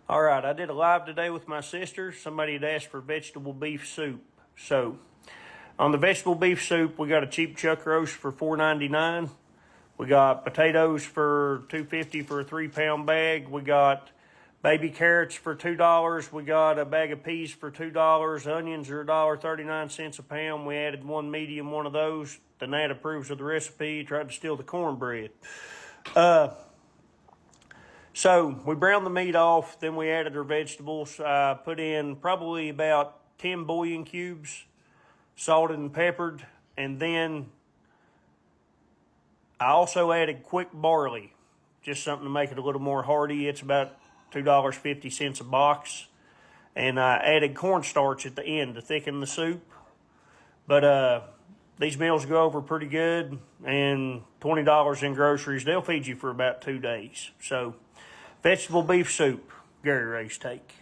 All right, I did a live today with my sister. Somebody had asked for vegetable beef soup. So, on the vegetable beef soup, we got a cheap chuck roast for $4.99. We got potatoes for $2.50 for a 3-pound bag. We got baby carrots for $2. We got a bag of peas for $2. Onions are $1.39 a pound. We added one medium, one of those. The Nat approves of the recipe. Tried to steal the cornbread. So we browned the meat off, then we added our vegetables. I put in probably about 10 bouillon cubes, salted and peppered, and then I also added quick barley, just something to make it a little more hearty. It's about $2.50 a box. And I added cornstarch at the end to thicken the soup. But these meals go over pretty good, and $20 in groceries, they'll feed you for about 2 days. So, vegetable beef soup, Gaty Ray's take.